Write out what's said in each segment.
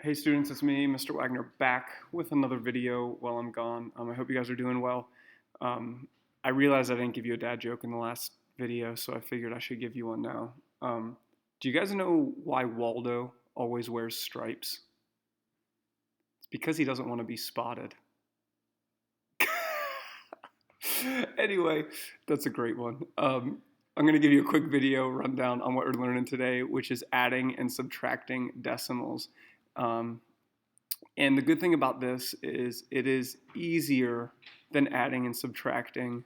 Hey students, it's me, Mr. Wagner, back with another video while I'm gone. I hope you guys are doing well. I realized I didn't give you a dad joke in the last video, so I figured I should give you one now. Do you guys know why Waldo always wears stripes? It's because he doesn't want to be spotted. Anyway, that's a great one. I'm going to give you a quick video rundown on what we're learning today, which is adding and subtracting decimals. And the good thing about this is it is easier than adding and subtracting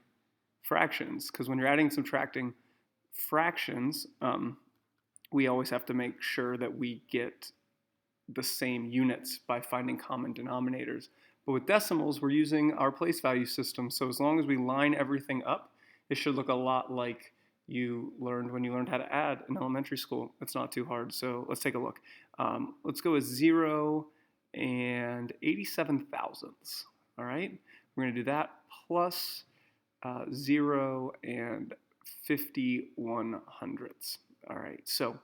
fractions, because when you're adding and subtracting fractions, we always have to make sure that we get the same units by finding common denominators. But with decimals, we're using our place value system, so as long as we line everything up, it should look a lot like you learned when you learned how to add in elementary school. It's not too hard, so let's take a look. Let's go with 0 and 87 thousandths. All right, we're going to do that plus 0 and 51 hundredths. All right, so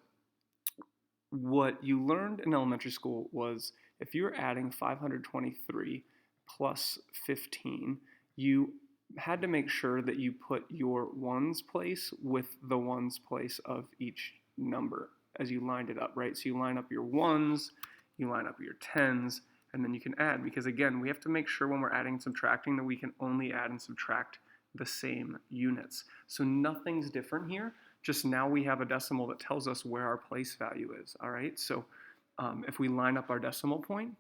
what you learned in elementary school was if you were adding 523 plus 15, you had to make sure that you put your ones place with the ones place of each number as you lined it up, right? So you line up your ones, you line up your tens, and then you can add, because again, we have to make sure when we're adding and subtracting that we can only add and subtract the same units. So nothing's different here, just now we have a decimal that tells us where our place value is, all right? So if we line up our decimal point,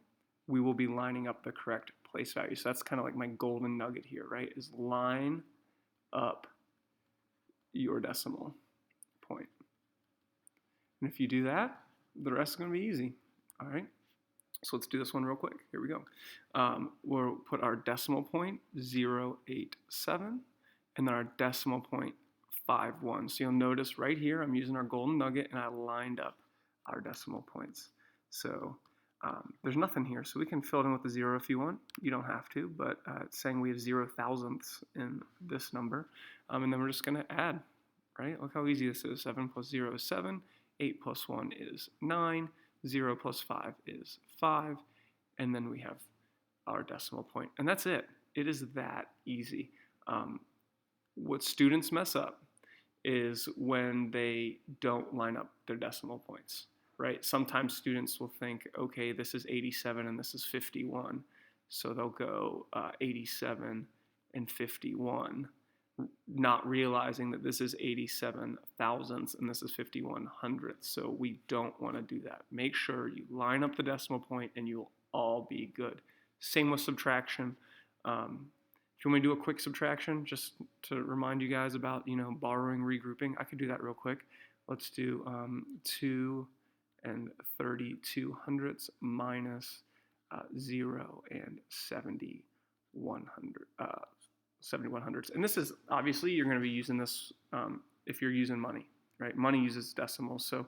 we will be lining up the correct place value. So that's kind of like my golden nugget here, right? Is line up your decimal point. And if you do that, the rest is going to be easy, all right? So let's do this one real quick. Here we go. We'll put our decimal point 0.87 and then our decimal point 5.1. So you'll notice right here I'm using our golden nugget and I lined up our decimal points. So there's nothing here, so we can fill it in with a 0 if you want. You don't have to, but it's saying we have 0 thousandths in this number. And then we're just going to add, right? Look how easy this is. 7 plus 0 is 7. 8 plus 1 is 9. 0 plus 5 is 5. And then we have our decimal point. And that's it. It is that easy. What students mess up is when they don't line up their decimal points, right? Sometimes students will think, okay, this is 87 and this is 51. So they'll go 87 and 51, not realizing that this is 87 thousandths and this is 51 hundredths. So we don't want to do that. Make sure you line up the decimal point and you'll all be good. Same with subtraction. If you want me to do a quick subtraction, just to remind you guys about, borrowing, regrouping, I could do that real quick. Let's do 2 and 32 hundredths minus 0 and 71 hundredths. And this is, obviously, you're going to be using this if you're using money, right? Money uses decimals. So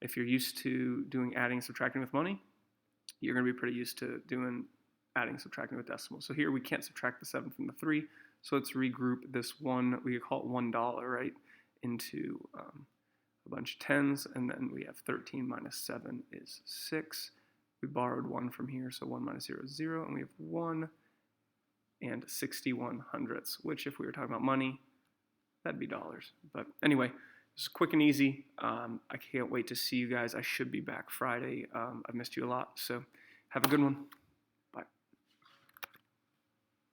if you're used to doing adding and subtracting with money, you're going to be pretty used to doing adding and subtracting with decimals. So here we can't subtract the 7 from the 3, so let's regroup this one, we could call it $1, right, into a bunch of tens, and then we have 13 minus 7 is 6. We borrowed 1 from here, so 1 minus 0 is 0, and we have 1 and 61 hundredths, which if we were talking about money, that'd be dollars. But anyway, it's quick and easy. I can't wait to see you guys. I should be back Friday. I've missed you a lot, so have a good one.